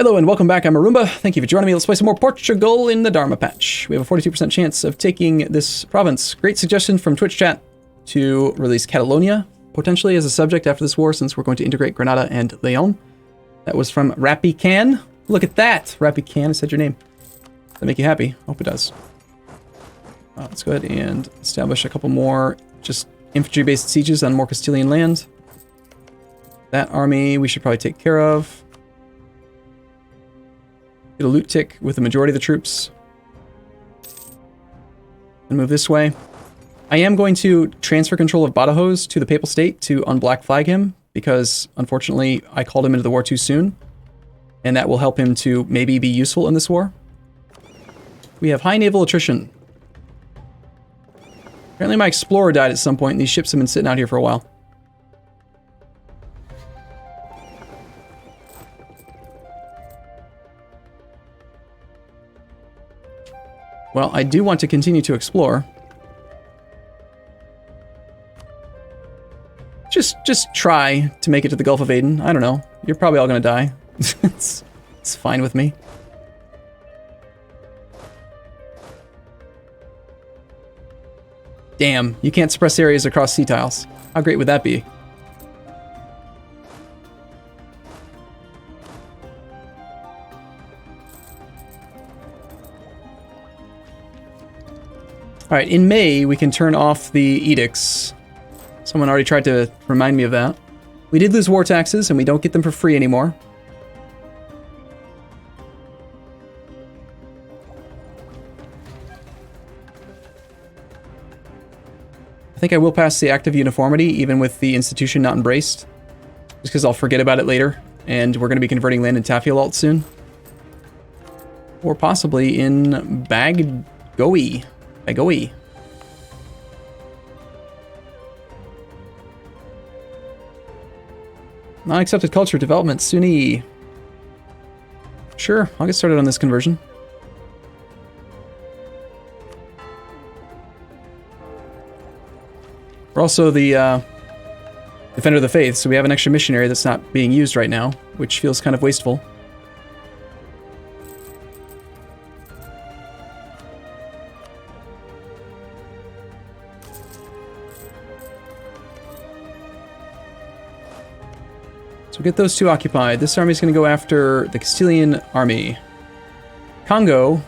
Hello and welcome back, I'm Arumba. Thank you for joining me. Let's play some more Portugal in the Dharma patch. We have a 42% chance of taking this province. Great suggestion from Twitch chat to release Catalonia, potentially as a subject after this war, since we're going to integrate Granada and Leon. That was from Rappy Can. Look at that! Rappy Can, I said your name. Does that make you happy? Hope it does. Let's go ahead and establish a couple more just infantry-based sieges on more Castilian land. That army we should probably take care of. Get a loot tick with the majority of the troops. And move this way. I am going to transfer control of Badajoz to the Papal State to unblack flag him, because unfortunately I called him into the war too soon. And that will help him to maybe be useful in this war. We have high naval attrition. Apparently my explorer died at some point, and these ships have been sitting out here for a while. Well, I do want to continue to explore. Just try to make it to the Gulf of Aden. I don't know. You're probably all gonna die. It's fine with me. Damn, you can't suppress areas across sea tiles. How great would that be? Alright, in May, we can turn off the edicts. Someone already tried to remind me of that. We did lose war taxes, and we don't get them for free anymore. I think I will pass the Act of Uniformity, even with the institution not embraced. Just because I'll forget about it later, and we're going to be converting land in Tafialalt soon. Or possibly in Bagoy. Bagoy. Non-accepted culture development, Sunni. Sure, I'll get started on this conversion. We're also the Defender of the Faith, so we have an extra missionary that's not being used right now, which feels kind of wasteful. So get those two occupied. This army is going to go after the Castilian army. Congo,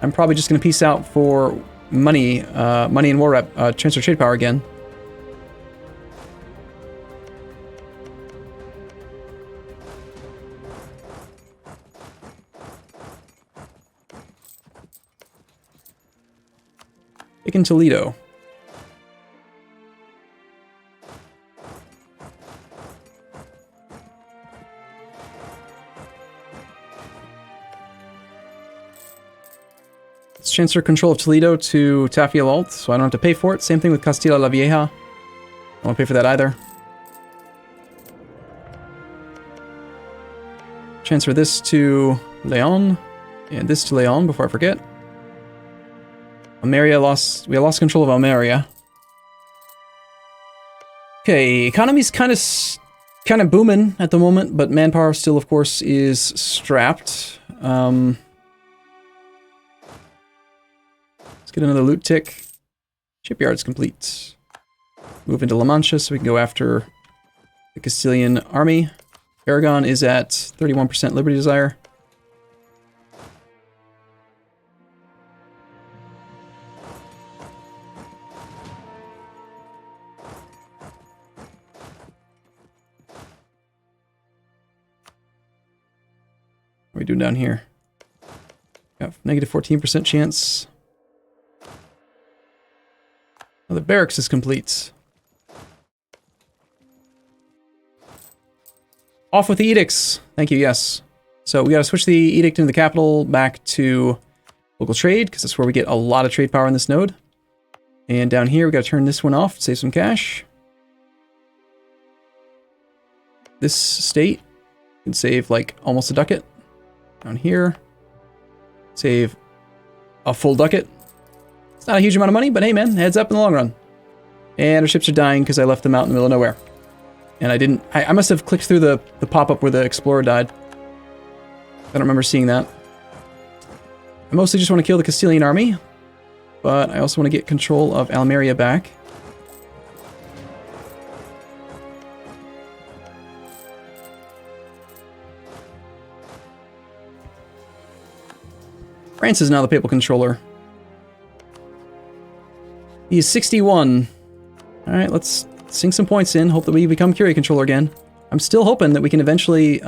I'm probably just going to peace out for money, money and war rep, transfer trade power again. Taking Toledo. Let's transfer control of Toledo to Tafialalt, so I don't have to pay for it. Same thing with Castilla la Vieja. I won't pay for that either. Transfer this to Leon, and this to Leon before I forget. Almeria lost. We lost control of Almeria. Okay, economy's kind of booming at the moment, but manpower still, of course, is strapped. Let's get another loot tick. Shipyard's complete. Move into La Mancha so we can go after the Castilian army. Aragon is at 31% Liberty Desire. What are we doing down here? Got negative 14% chance. Oh, the barracks is complete. Off with the edicts. Thank you, yes. So we gotta switch the edict into the capital back to local trade, because that's where we get a lot of trade power in this node. And down here, we gotta turn this one off, save some cash. This state can save like almost a ducat. Down here, save a full ducat. It's not a huge amount of money, but hey man, heads up in the long run. And our ships are dying because I left them out in the middle of nowhere. And I didn't, I must have clicked through the pop-up where the explorer died. I don't remember seeing that. I mostly just want to kill the Castilian army, but I also want to get control of Almeria back. France is now the papal controller. He is 61. Alright, let's sink some points in. Hope that we become Curia controller again. I'm still hoping that we can eventually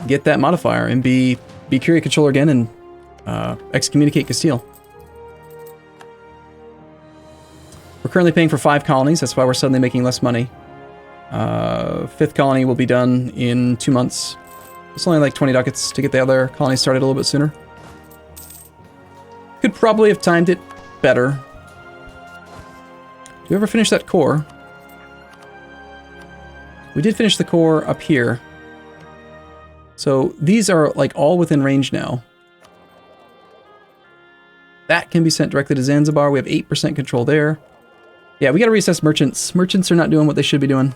get that modifier and be Curia controller again and excommunicate Castile. We're currently paying for 5 colonies. That's why we're suddenly making less money. 5th colony will be done in 2 months. It's only like 20 ducats to get the other colony started a little bit sooner. Could probably have timed it better. Did we ever finish that core? We did finish the core up here. So these are like all within range now. That can be sent directly to Zanzibar. We have 8% control there. Yeah, we gotta reassess merchants. Merchants are not doing what they should be doing.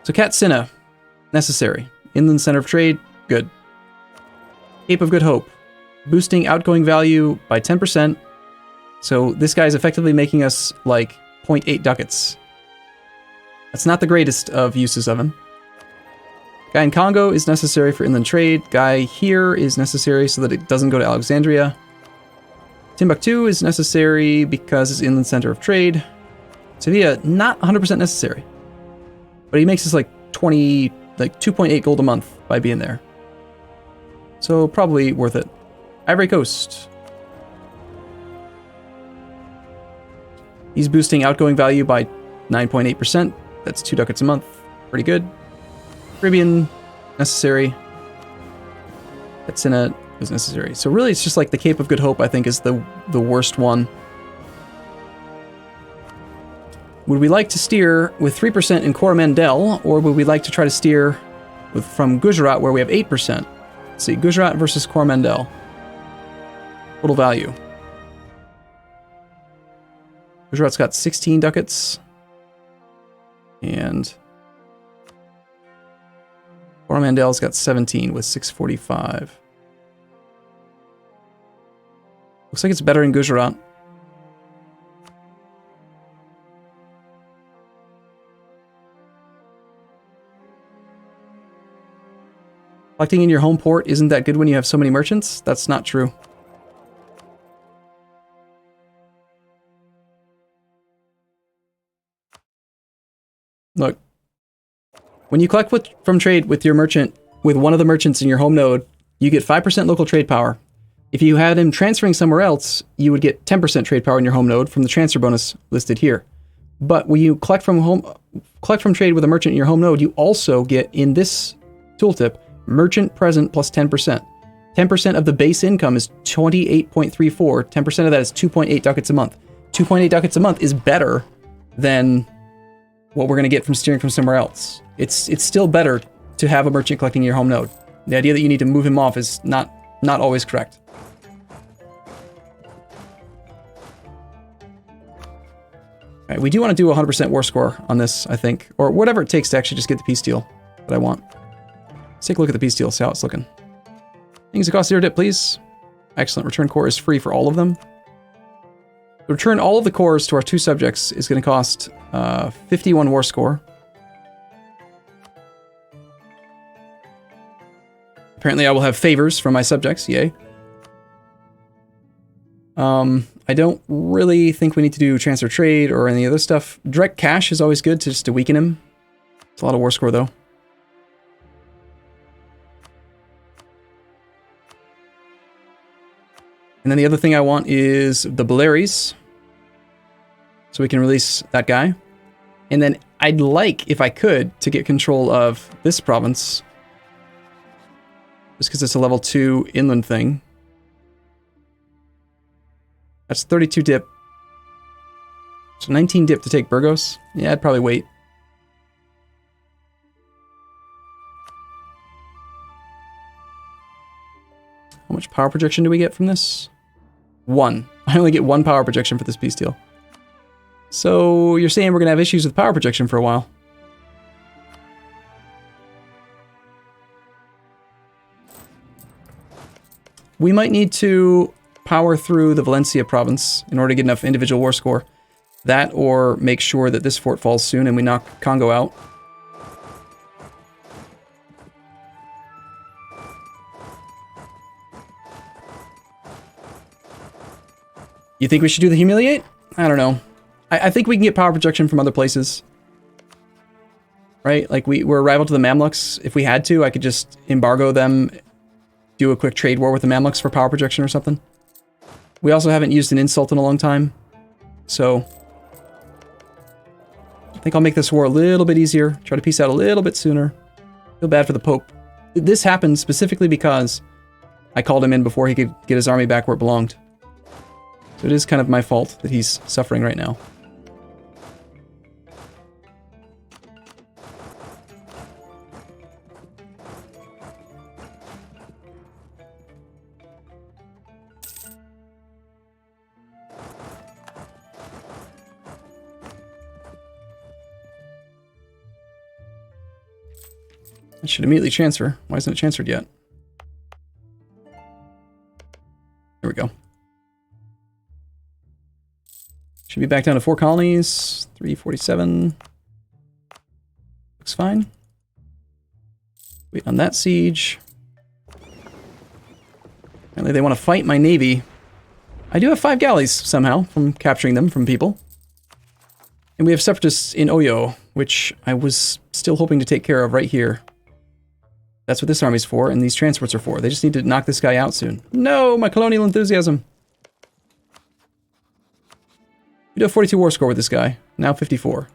So Katsina, necessary. Inland center of trade, good. Cape of Good Hope, boosting outgoing value by 10%. So this guy is effectively making us like 0.8 ducats. That's not the greatest of uses of him. Guy in Congo is necessary for inland trade. Guy here is necessary so that it doesn't go to Alexandria. Timbuktu is necessary because it's inland center of trade. Sevilla, not 100% necessary. But he makes us like 2.8 gold a month by being there. So probably worth it. Ivory Coast. He's boosting outgoing value by 9.8%. That's 2 ducats a month. Pretty good. Caribbean, necessary. Katsina is necessary. So really it's just like the Cape of Good Hope, I think, is the worst one. Would we like to steer with 3% in Coromandel, or would we like to try to steer from Gujarat where we have 8%? Let's see, Gujarat versus Coromandel. Total value. Gujarat's got 16 ducats. And Coromandel's got 17 with 645. Looks like it's better in Gujarat. Collecting in your home port isn't that good when you have so many merchants? That's not true. Look, when you collect from trade with your merchant, with one of the merchants in your home node, you get 5% local trade power. If you had him transferring somewhere else, you would get 10% trade power in your home node from the transfer bonus listed here. But when you collect from trade with a merchant in your home node, you also get, in this tooltip, merchant present plus 10%. 10% of the base income is 28.34. 10% of that is 2.8 ducats a month. 2.8 ducats a month is better than what we're going to get from steering from somewhere else. It's still better to have a merchant collecting your home node. The idea that you need to move him off is not always correct. All right, we do want to do a 100% war score on this, I think, or whatever it takes to actually just get the peace deal that I want. Let's take a look at the peace deal, see how it's looking. Things that cost 0 dip, please. Excellent. Return core is free for all of them. Return all of the cores to our 2 subjects is going to cost 51 war score. Apparently I will have favors from my subjects, yay. I don't really think we need to do transfer trade or any other stuff. Direct cash is always good just to weaken him. It's a lot of war score though. And then the other thing I want is the Baleares. So we can release that guy. And then I'd like, if I could, to get control of this province. Just because it's a level 2 inland thing. That's 32 dip. So 19 dip to take Burgos. Yeah, I'd probably wait. How much power projection do we get from this? 1. I only get 1 power projection for this peace deal. So you're saying we're going to have issues with power projection for a while. We might need to power through the Valencia province in order to get enough individual war score. That, or make sure that this fort falls soon and we knock Congo out. You think we should do the humiliate? I don't know. I think we can get power projection from other places. Right? Like, we're a rival to the Mamluks. If we had to, I could just embargo them, do a quick trade war with the Mamluks for power projection or something. We also haven't used an insult in a long time. So, I think I'll make this war a little bit easier. Try to peace out a little bit sooner. Feel bad for the Pope. This happened specifically because I called him in before he could get his army back where it belonged. So it is kind of my fault that he's suffering right now. I should immediately transfer. Why isn't it transferred yet? There we go. Should be back down to 4 colonies. 347. Looks fine. Wait on that siege. Apparently they want to fight my navy. I do have 5 galleys somehow from capturing them from people. And we have separatists in Oyo, which I was still hoping to take care of right here. That's what this army's for, and these transports are for. They just need to knock this guy out soon. No, my colonial enthusiasm. We do have 42 war score with this guy. Now 54.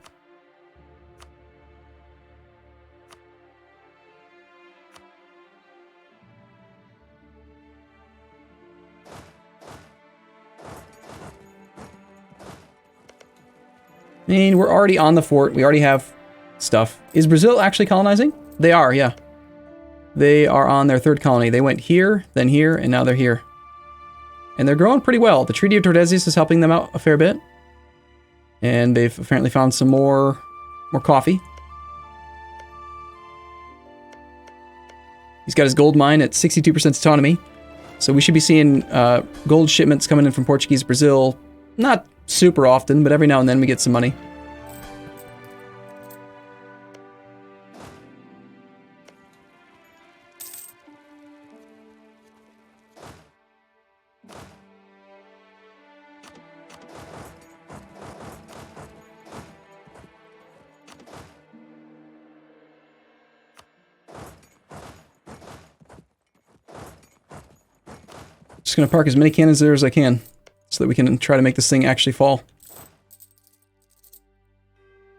I mean, we're already on the fort. We already have stuff. Is Brazil actually colonizing? They are, yeah. They are on their 3rd colony. They went here, then here, and now they're here. And they're growing pretty well. The Treaty of Tordesillas is helping them out a fair bit. And they've apparently found some more coffee. He's got his gold mine at 62% autonomy. So we should be seeing gold shipments coming in from Portuguese Brazil. Not super often, but every now and then we get some money. Just going to park as many cannons there as I can, so that we can try to make this thing actually fall.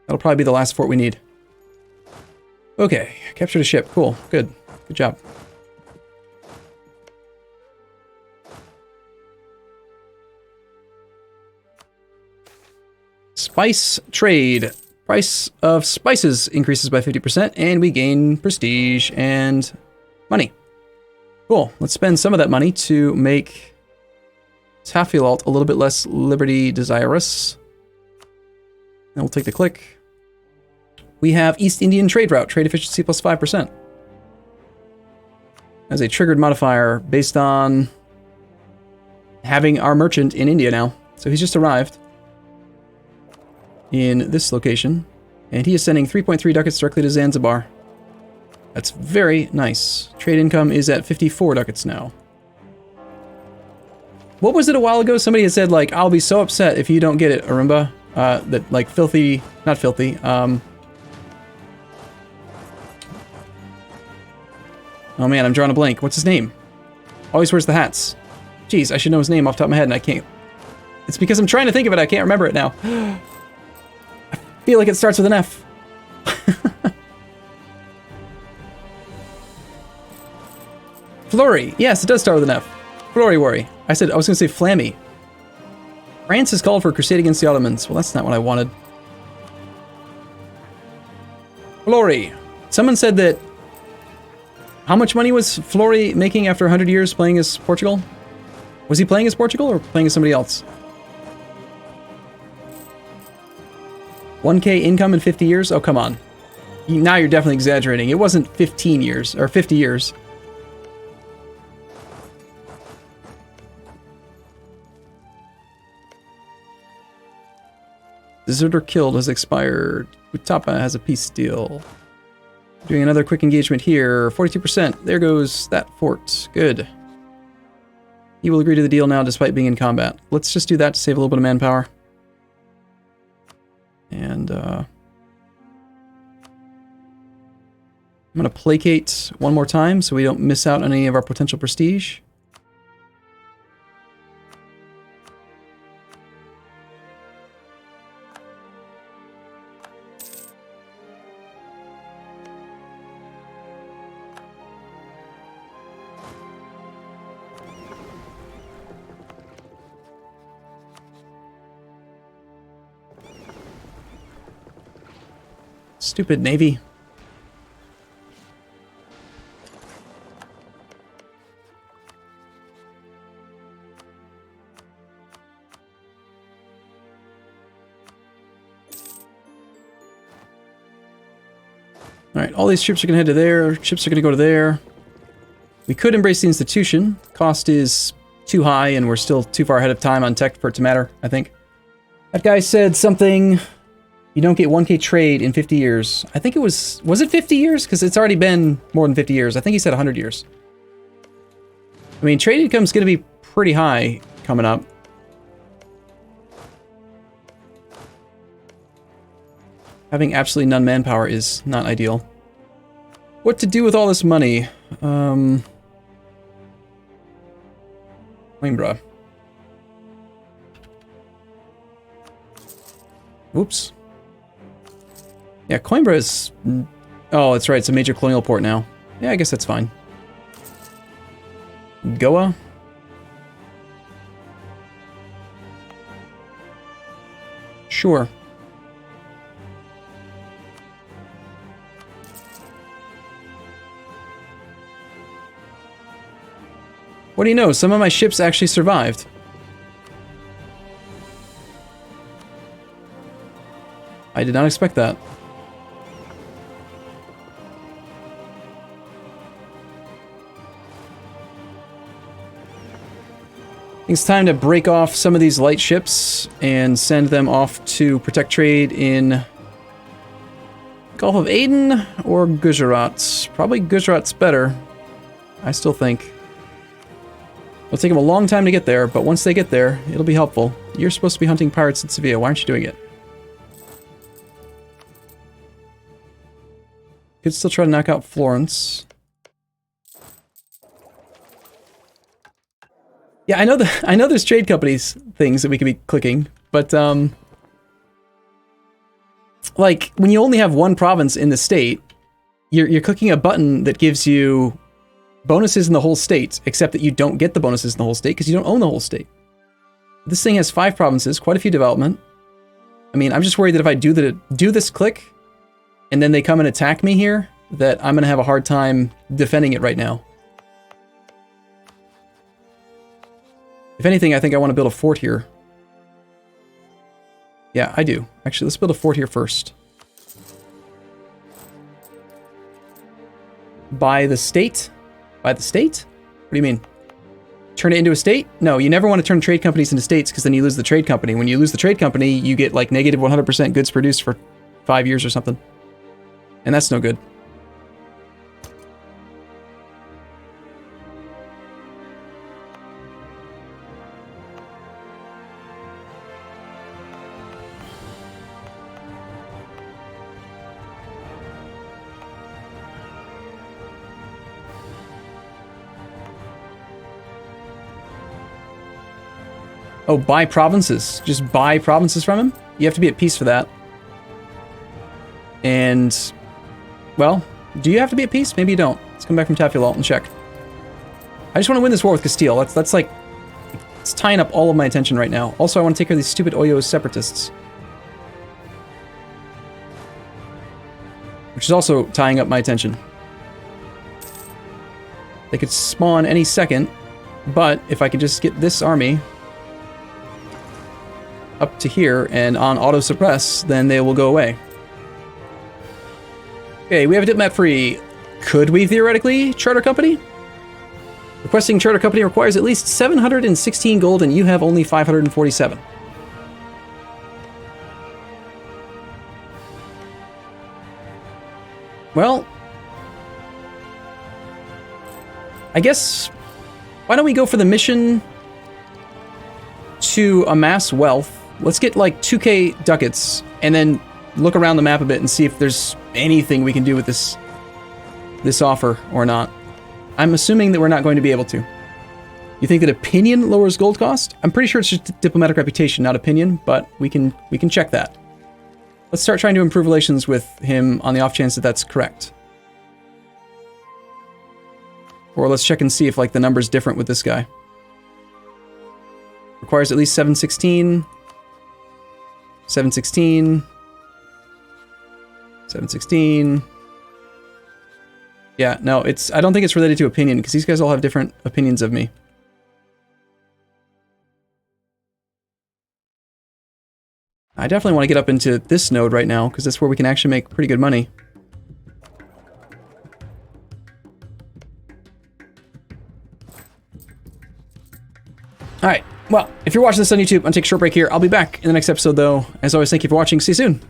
That'll probably be the last fort we need. Okay, captured a ship. Cool. Good. Good job. Spice trade. Price of spices increases by 50%, and we gain prestige and money. Cool. Let's spend some of that money to make Tafilalt a little bit less liberty desirous. And we'll take the click. We have East Indian trade route, trade efficiency plus 5%. As a triggered modifier based on having our merchant in India now. So he's just arrived in this location, and he is sending 3.3 ducats directly to Zanzibar. That's very nice. Trade income is at 54 ducats now. What was it a while ago? Somebody had said, like, I'll be so upset if you don't get it, Arumba. That, like, filthy... Not filthy. Oh man, I'm drawing a blank. What's his name? Always wears the hats. Jeez, I should know his name off the top of my head, and I can't... It's because I'm trying to think of it, I can't remember it now. I feel like it starts with an F. Flurry. Yes, it does start with an F. Flurry worry. I was going to say Flammy. France has called for a crusade against the Ottomans. Well, that's not what I wanted. Flurry. Someone said that... How much money was Flurry making after 100 years playing as Portugal? Was he playing as Portugal or playing as somebody else? 1K income in 50 years? Oh, come on. Now you're definitely exaggerating. It wasn't 15 years, or 50 years. Deserter killed has expired. Utapa has a peace deal. Doing another quick engagement here. 42%. There goes that fort. Good. He will agree to the deal now despite being in combat. Let's just do that to save a little bit of manpower. And I'm going to placate one more time so we don't miss out on any of our potential prestige. Stupid Navy. Alright, all these troops are going to head to there. Ships are going to go to there. We could embrace the institution. Cost is too high and we're still too far ahead of time on tech for it to matter, I think. That guy said something... You don't get 1k trade in 50 years. I think it was it 50 years? Because it's already been more than 50 years. I think he said 100 years. I mean, trade income's going to be pretty high coming up. Having absolutely none manpower is not ideal. What to do with all this money? Coimbra. Whoops. Yeah, Coimbra is... Oh, that's right, it's a major colonial port now. Yeah, I guess that's fine. Goa? Sure. What do you know? Some of my ships actually survived. I did not expect that. It's time to break off some of these light ships and send them off to protect trade in Gulf of Aden or Gujarat. Probably Gujarat's better, I still think. It'll take them a long time to get there, but once they get there, it'll be helpful. You're supposed to be hunting pirates in Sevilla. Why aren't you doing it? Could still try to knock out Florence. Yeah, I know there's trade companies things that we could be clicking, but like when you only have one province in the state, you're clicking a button that gives you bonuses in the whole state, except that you don't get the bonuses in the whole state because you don't own the whole state. This thing has 5 provinces, quite a few development. I mean, I'm just worried that if I do this click and then they come and attack me here, that I'm going to have a hard time defending it right now. If anything, I think I want to build a fort here. Yeah, I do. Actually, let's build a fort here first. By the state? By the state? What do you mean? Turn it into a state? No, you never want to turn trade companies into states because then you lose the trade company. When you lose the trade company, you get like negative 100% goods produced for 5 years or something. And that's no good. Oh, buy provinces. Just buy provinces from him? You have to be at peace for that. And, well, do you have to be at peace? Maybe you don't. Let's come back from Tafilalt and check. I just want to win this war with Castile. That's like, it's tying up all of my attention right now. Also, I want to take care of these stupid Oyo separatists. Which is also tying up my attention. They could spawn any second, but if I could just get this army up to here and on auto suppress, then they will go away. Okay, we have a diplomat free. Could we theoretically charter company? Requesting charter company requires at least 716 gold and you have only 547. Well, I guess, why don't we go for the mission to amass wealth? Let's get like 2k ducats and then look around the map a bit and see if there's anything we can do with this offer or not. I'm assuming that we're not going to be able to. You think that opinion lowers gold cost? I'm pretty sure it's just diplomatic reputation, not opinion, but we can check that. Let's start trying to improve relations with him on the off chance that that's correct. Or let's check and see if like the number's different with this guy. Requires at least 716. 716. 716. Yeah, no, I don't think it's related to opinion, because these guys all have different opinions of me. I definitely want to get up into this node right now, because that's where we can actually make pretty good money. Alright, well, if you're watching this on YouTube, I'm going to take a short break here. I'll be back in the next episode, though. As always, thank you for watching. See you soon.